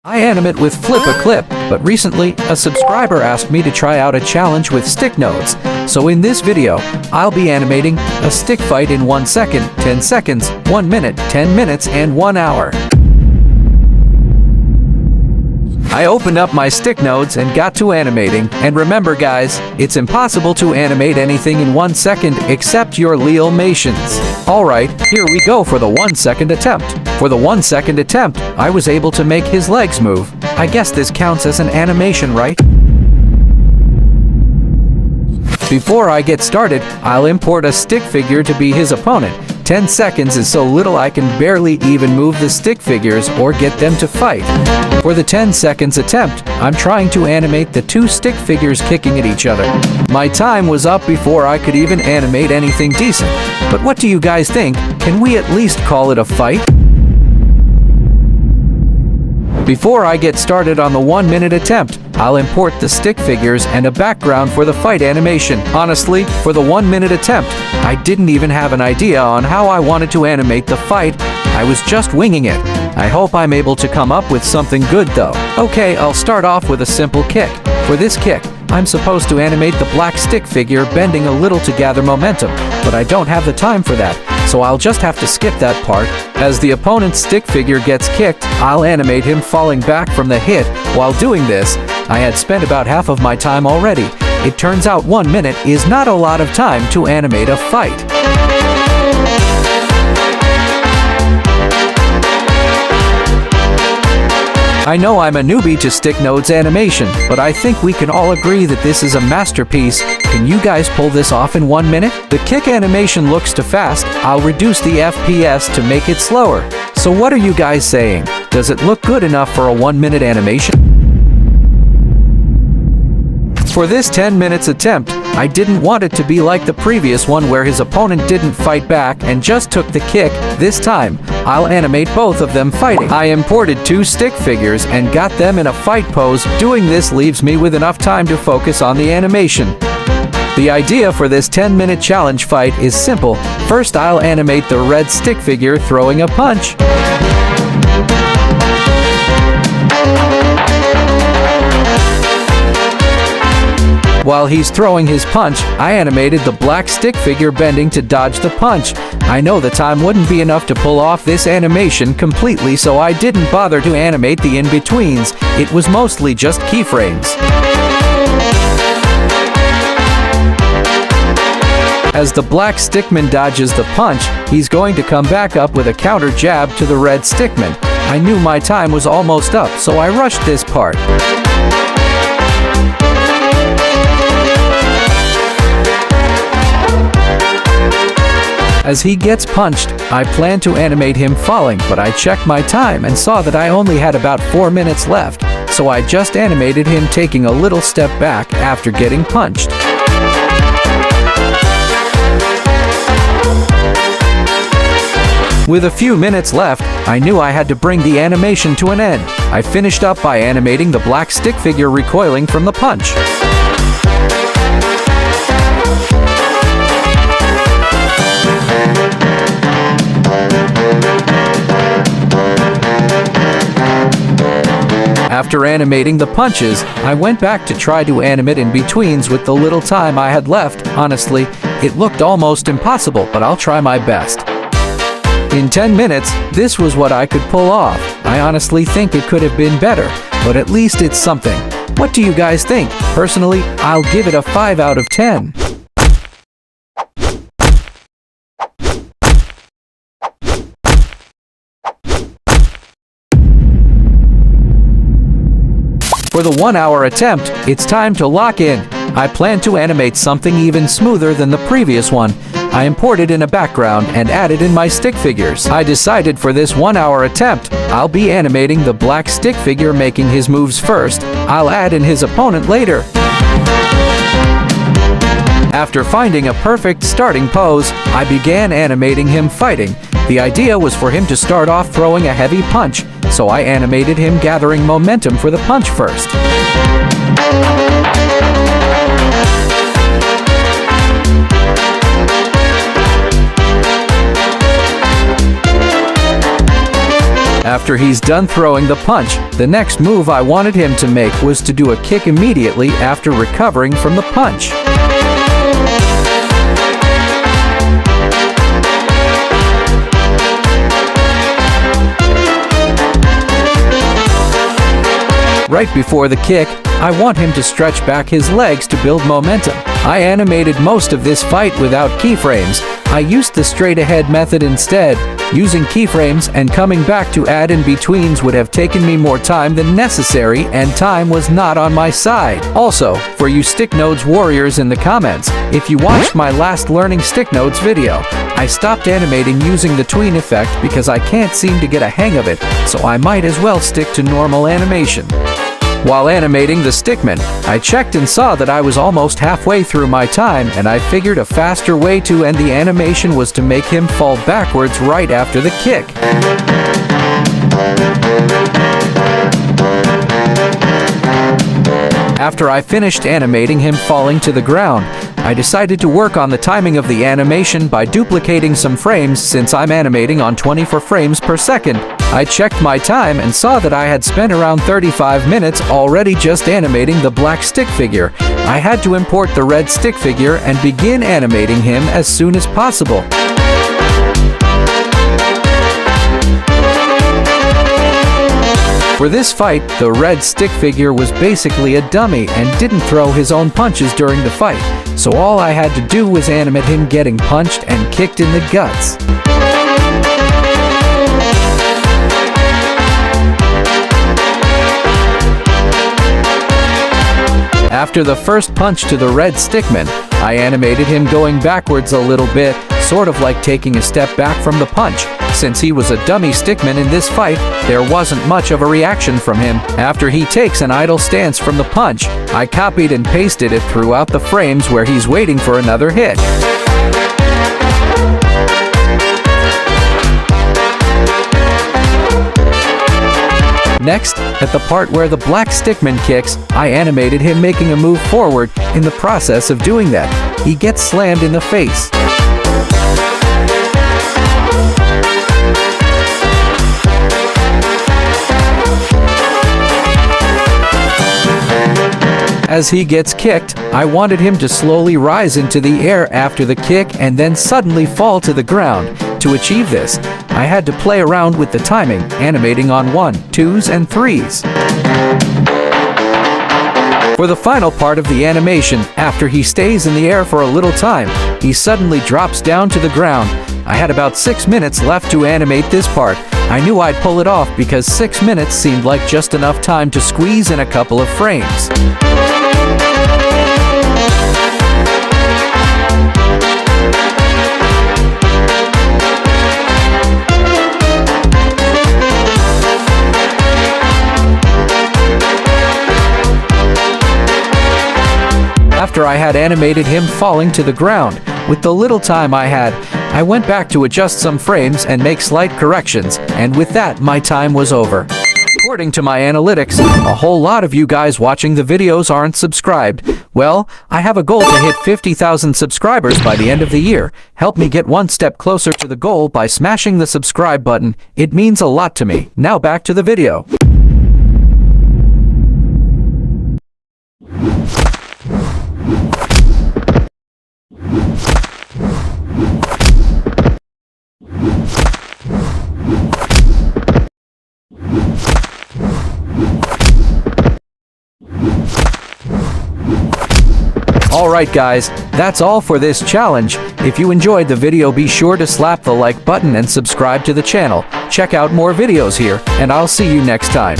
I animate with Flip a Clip, but recently a subscriber asked me to try out a challenge with stick nodes. So in this video, I'll be animating a stick fight in 1 second, 10 seconds, 1 minute, 10 minutes, and 1 hour. I opened up my stick nodes and got to animating, and remember guys, it's impossible to animate anything in 1 second except your Lealmations. Alright, here we go for the 1 second attempt. For the 1 second attempt, I was able to make his legs move. I guess this counts as an animation, right? Before I get started, I'll import a stick figure to be his opponent. 10 seconds is so little I can barely even move the stick figures or get them to fight. For the 10 seconds attempt, I'm trying to animate the 2 stick figures kicking at each other. My time was up before I could even animate anything decent. But what do you guys think? Can we at least call it a fight? Before I get started on the 1 minute attempt, I'll import the stick figures and a background for the fight animation. Honestly, for the 1 minute attempt, I didn't even have an idea on how I wanted to animate the fight. I was just winging it. I hope I'm able to come up with something good though. Okay, I'll start off with a simple kick. For this kick, I'm supposed to animate the black stick figure bending a little to gather momentum, but I don't have the time for that, so I'll just have to skip that part. As the opponent's stick figure gets kicked, I'll animate him falling back from the hit. While doing this, I had spent about half of my time already. It turns out 1 minute is not a lot of time to animate a fight. I know I'm a newbie to stick nodes animation, but I think we can all agree that this is a masterpiece. Can you guys pull this off in 1 minute? The kick animation looks too fast. I'll reduce the FPS to make it slower. So what are you guys saying? Does it look good enough for a 1 minute animation? For this 10 minutes attempt, I didn't want it to be like the previous one where his opponent didn't fight back and just took the kick. This time, I'll animate both of them fighting. I imported 2 stick figures and got them in a fight pose. Doing this leaves me with enough time to focus on the animation. The idea for this 10-minute challenge fight is simple. First, I'll animate the red stick figure throwing a punch. While he's throwing his punch, I animated the black stick figure bending to dodge the punch. I know the time wouldn't be enough to pull off this animation completely, so I didn't bother to animate the in-betweens. It was mostly just keyframes. As the black stickman dodges the punch, he's going to come back up with a counter jab to the red stickman. I knew my time was almost up, so I rushed this part. As he gets punched, I plan to animate him falling, but I checked my time and saw that I only had about 4 minutes left, so I just animated him taking a little step back after getting punched. With a few minutes left, I knew I had to bring the animation to an end. I finished up by animating the black stick figure recoiling from the punch. After animating the punches, I went back to try to animate in-betweens with the little time I had left. Honestly, it looked almost impossible, but I'll try my best. In 10 minutes, this was what I could pull off. I honestly think it could have been better, but at least it's something. What do you guys think? Personally, I'll give it a 5 out of 10. For the 1 hour attempt, it's time to lock in. I plan to animate something even smoother than the previous one. I imported in a background and added in my stick figures. I decided for this 1 hour attempt, I'll be animating the black stick figure making his moves first. I'll add in his opponent later. After finding a perfect starting pose, I began animating him fighting. The idea was for him to start off throwing a heavy punch, so I animated him gathering momentum for the punch first. After he's done throwing the punch, the next move I wanted him to make was to do a kick immediately after recovering from the punch. Right before the kick, I want him to stretch back his legs to build momentum. I animated most of this fight without keyframes. I used the straight-ahead method instead. Using keyframes and coming back to add in-betweens would have taken me more time than necessary, and time was not on my side. Also, for you stick nodes warriors in the comments, if you watched my last learning stick nodes video, I stopped animating using the tween effect because I can't seem to get a hang of it, so I might as well stick to normal animation. While animating the Stickman, I checked and saw that I was almost halfway through my time, and I figured a faster way to end the animation was to make him fall backwards right after the kick. After I finished animating him falling to the ground, I decided to work on the timing of the animation by duplicating some frames since I'm animating on 24 frames per second. I checked my time and saw that I had spent around 35 minutes already just animating the black stick figure. I had to import the red stick figure and begin animating him as soon as possible. For this fight, the red stick figure was basically a dummy and didn't throw his own punches during the fight, so all I had to do was animate him getting punched and kicked in the guts. After the first punch to the red stickman, I animated him going backwards a little bit, sort of like taking a step back from the punch. Since he was a dummy stickman in this fight, there wasn't much of a reaction from him. After he takes an idle stance from the punch, I copied and pasted it throughout the frames where he's waiting for another hit. Next, at the part where the black stickman kicks, I animated him making a move forward. In the process of doing that, he gets slammed in the face. As he gets kicked, I wanted him to slowly rise into the air after the kick and then suddenly fall to the ground. To achieve this, I had to play around with the timing, animating on 1s, 2s, and 3s. For the final part of the animation, after he stays in the air for a little time, he suddenly drops down to the ground. I had about 6 minutes left to animate this part. I knew I'd pull it off because 6 minutes seemed like just enough time to squeeze in a couple of frames. After I had animated him falling to the ground, with the little time I had, I went back to adjust some frames and make slight corrections, and with that my time was over. According to my analytics, a whole lot of you guys watching the videos aren't subscribed. Well, I have a goal to hit 50,000 subscribers by the end of the year. Help me get one step closer to the goal by smashing the subscribe button. It means a lot to me. Now back to the video. Alright guys, that's all for this challenge. If you enjoyed the video, be sure to slap the like button and subscribe to the channel. Check out more videos here, and I'll see you next time.